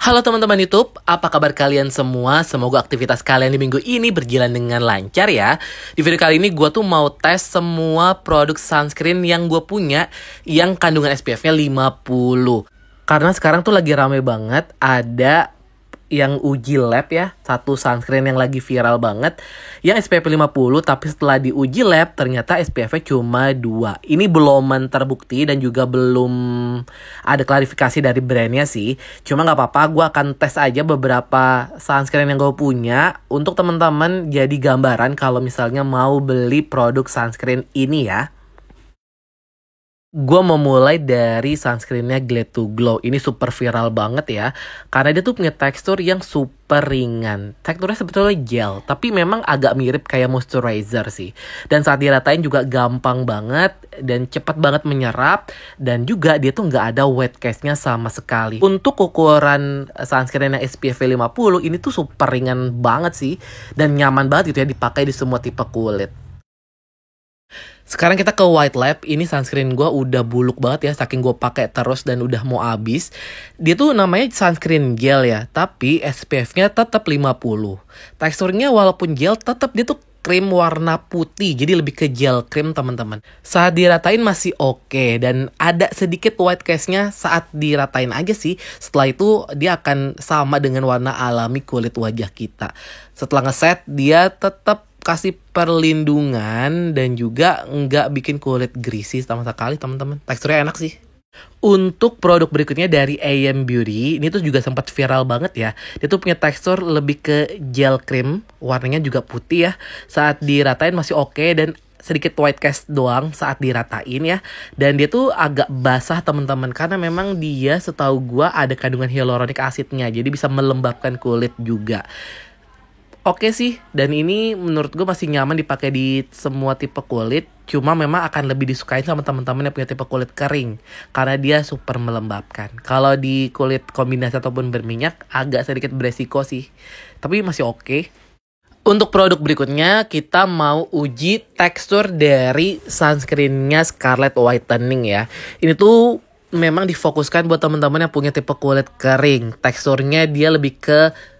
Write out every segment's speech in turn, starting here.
Halo teman-teman YouTube, apa kabar kalian semua? Semoga aktivitas kalian di minggu ini berjalan dengan lancar ya. Di video kali ini gue tuh mau tes semua produk sunscreen yang gue punya yang kandungan SPF-nya 50. Karena sekarang tuh lagi rame banget ada yang uji lab ya, satu sunscreen yang lagi viral banget yang SPF 50, tapi setelah diuji lab ternyata SPF-nya cuma 2. Ini belum terbukti dan juga belum ada klarifikasi dari brandnya sih. Cuma nggak apa-apa, gue akan tes aja beberapa sunscreen yang gue punya untuk teman-teman jadi gambaran kalau misalnya mau beli produk sunscreen ini ya. Gue mau mulai dari sunscreennya Glade to Glow. Ini super viral banget ya. Karena dia tuh punya tekstur yang super ringan. Teksturnya sebetulnya gel, tapi memang agak mirip kayak moisturizer sih. Dan saat diratain juga gampang banget dan cepat banget menyerap. Dan juga dia tuh nggak ada wet cast-nya sama sekali. Untuk ukuran sunscreen yang SPF 50, ini tuh super ringan banget sih. Dan nyaman banget gitu ya dipakai di semua tipe kulit. Sekarang kita ke White Lab. Ini sunscreen gue udah buluk banget ya, saking gue pakai terus dan udah mau habis. Dia tuh namanya sunscreen gel ya, tapi SPF-nya tetap 50. Teksturnya walaupun gel, tetap dia tuh krim warna putih, jadi lebih ke gel krim teman-teman. Saat diratain masih oke, dan ada sedikit white cast-nya saat diratain aja sih. Setelah itu dia akan sama dengan warna alami kulit wajah kita. Setelah ngeset, dia tetap kasih perlindungan dan juga nggak bikin kulit greasy sama sekali teman-teman. Teksturnya enak sih. Untuk produk berikutnya dari AM Beauty, ini tuh juga sempat viral banget ya. Dia tuh punya tekstur lebih ke gel cream, warnanya juga putih ya. Saat diratain masih oke dan sedikit white cast doang saat diratain ya. Dan dia tuh agak basah teman-teman karena memang dia setahu gua ada kandungan hyaluronic acidnya, jadi bisa melembabkan kulit juga. Oke sih, dan ini menurut gue masih nyaman dipakai di semua tipe kulit. Cuma memang akan lebih disukain sama teman-teman yang punya tipe kulit kering, karena dia super melembabkan. Kalau di kulit kombinasi ataupun berminyak, agak sedikit beresiko sih. Tapi masih oke. Untuk produk berikutnya, kita mau uji tekstur dari sunscreennya Scarlett Whitening ya. Ini tuh memang difokuskan buat teman-teman yang punya tipe kulit kering. Teksturnya dia lebih ke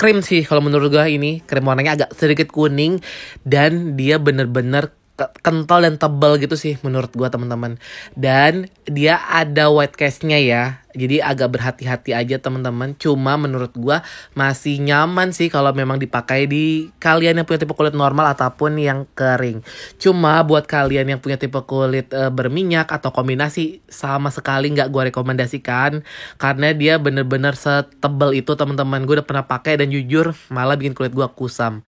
krim sih kalau menurut gue. Ini krim warnanya agak sedikit kuning dan dia bener-bener kental dan tebal gitu sih menurut gue teman-teman. Dan dia ada white cast-nya ya, jadi agak berhati-hati aja teman-teman. Cuma menurut gue masih nyaman sih kalau memang dipakai di kalian yang punya tipe kulit normal ataupun yang kering. Cuma buat kalian yang punya tipe kulit berminyak atau kombinasi, sama sekali nggak gue rekomendasikan, karena dia bener-bener setebal itu teman-teman. Gue udah pernah pakai dan jujur malah bikin kulit gue kusam.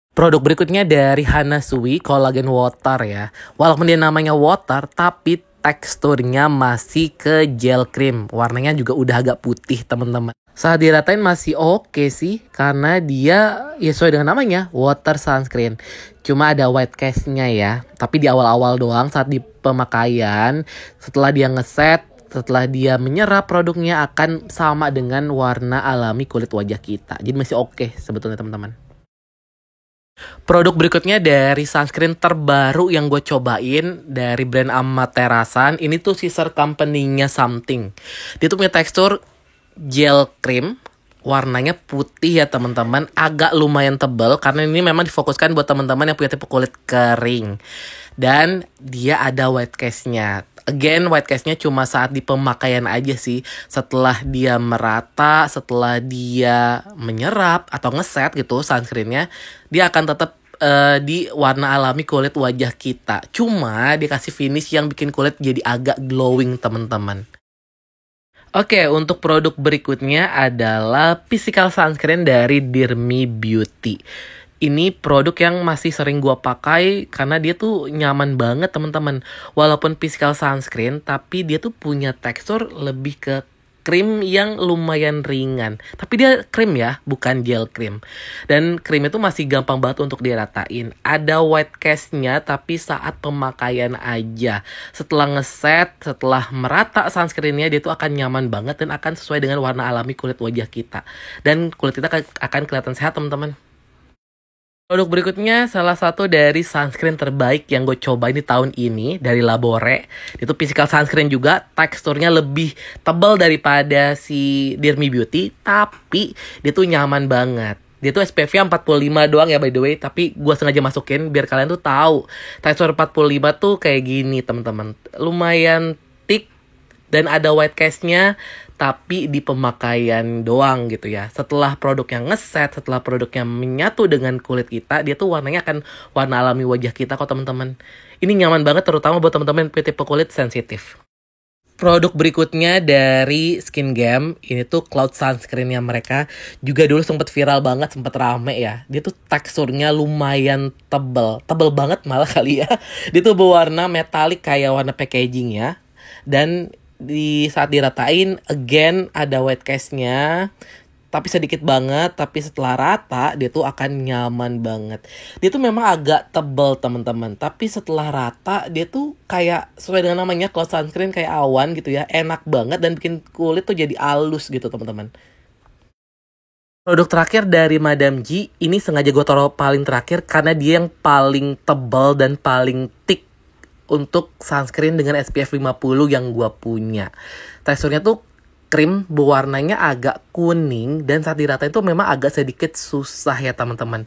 Produk berikutnya dari Hana Sui Collagen Water ya. Walaupun dia namanya water, tapi teksturnya masih ke gel cream. Warnanya juga udah agak putih teman-teman. Saat diratain masih oke sih, karena dia ya sesuai dengan namanya, water sunscreen. Cuma ada white cast-nya ya, tapi di awal-awal doang saat di pemakaian. Setelah dia ngeset, setelah dia menyerap, produknya akan sama dengan warna alami kulit wajah kita. Jadi masih oke sebetulnya teman-teman. Produk berikutnya dari sunscreen terbaru yang gue cobain dari brand Amaterasu. Ini tuh sister company-nya Something. Dia tuh punya tekstur gel cream, warnanya putih ya teman-teman, agak lumayan tebal karena ini memang difokuskan buat teman-teman yang punya tipe kulit kering. Dan dia ada white cast-nya. Again, white cast-nya cuma saat di pemakaian aja sih. Setelah dia merata, setelah dia menyerap atau ngeset gitu sunscreen-nya, dia akan tetap di warna alami kulit wajah kita. Cuma dikasih finish yang bikin kulit jadi agak glowing teman-teman. Oke, untuk produk berikutnya adalah physical sunscreen dari Dirmi Beauty. Ini produk yang masih sering gue pakai karena dia tuh nyaman banget teman-teman. Walaupun physical sunscreen, tapi dia tuh punya tekstur lebih ke krim yang lumayan ringan. Tapi dia krim ya, bukan gel krim. Dan krim itu masih gampang banget untuk diratain. Ada white cast-nya tapi saat pemakaian aja. Setelah ngeset, setelah merata sunscreen-nya, dia tuh akan nyaman banget dan akan sesuai dengan warna alami kulit wajah kita. Dan kulit kita akan kelihatan sehat teman-teman. Produk berikutnya salah satu dari sunscreen terbaik yang gue coba ini tahun ini dari Labore. Itu physical sunscreen juga, teksturnya lebih tebal daripada si Dear Me Beauty, tapi dia tuh nyaman banget. Dia tuh SPF-nya 45 doang ya by the way, tapi gue sengaja masukin biar kalian tuh tahu tekstur 45 tuh kayak gini teman-teman. Lumayan thick dan ada white cast-nya, tapi di pemakaian doang gitu ya. Setelah produknya ngeset, setelah produknya menyatu dengan kulit kita, dia tuh warnanya akan warna alami wajah kita kok teman-teman. Ini nyaman banget terutama buat teman-teman yang tipe kulit sensitif. Produk berikutnya dari Skin Game, ini tuh Cloud Sunscreen-nya mereka. Juga dulu sempat viral banget, sempat rame ya. Dia tuh teksturnya lumayan tebel. Tebel banget malah kali ya. Dia tuh berwarna metalik kayak warna packaging-nya. Dan di saat diratain, again ada white cast-nya. Tapi sedikit banget, tapi setelah rata dia tuh akan nyaman banget. Dia tuh memang agak tebal teman-teman, tapi setelah rata dia tuh kayak sesuai dengan namanya cloud sunscreen kayak awan gitu ya, enak banget dan bikin kulit tuh jadi halus gitu teman-teman. Produk terakhir dari Madame G, ini sengaja gue taruh paling terakhir karena dia yang paling tebal dan paling thick untuk sunscreen dengan SPF 50 yang gue punya. Teksturnya tuh krim, berwarnanya agak kuning, dan saat diratain itu memang agak sedikit susah ya teman-teman.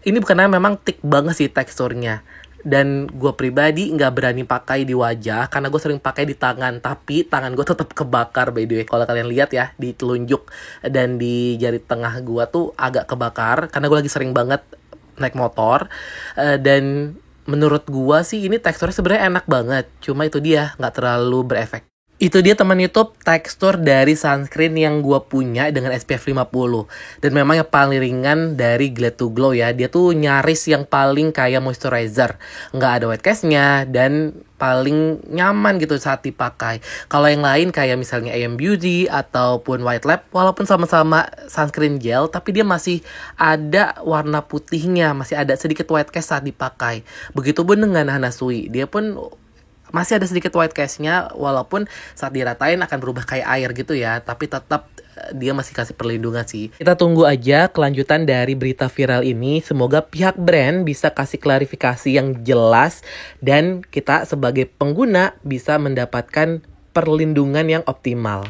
Ini bukannya memang thick banget sih teksturnya. Dan gue pribadi nggak berani pakai di wajah karena gue sering pakai di tangan, tapi tangan gue tetap kebakar by the way. Kalau kalian lihat ya di telunjuk dan di jari tengah gue tuh agak kebakar karena gue lagi sering banget naik motor. Dan menurut gue sih ini teksturnya sebenarnya enak banget, cuma itu dia nggak terlalu berefek. Itu dia teman YouTube tekstur dari sunscreen yang gue punya dengan SPF 50. Dan memang yang paling ringan dari Glade to Glow ya. Dia tuh nyaris yang paling kayak moisturizer. Nggak ada white cast-nya dan paling nyaman gitu saat dipakai. Kalau yang lain kayak misalnya AM Beauty ataupun White Lab, walaupun sama-sama sunscreen gel, tapi dia masih ada warna putihnya, masih ada sedikit white cast saat dipakai. Begitupun dengan Hana Sui, dia pun masih ada sedikit white cast-nya, walaupun saat diratain akan berubah kayak air gitu ya, tapi tetap dia masih kasih perlindungan sih. Kita tunggu aja kelanjutan dari berita viral ini. Semoga pihak brand bisa kasih klarifikasi yang jelas dan kita sebagai pengguna bisa mendapatkan perlindungan yang optimal.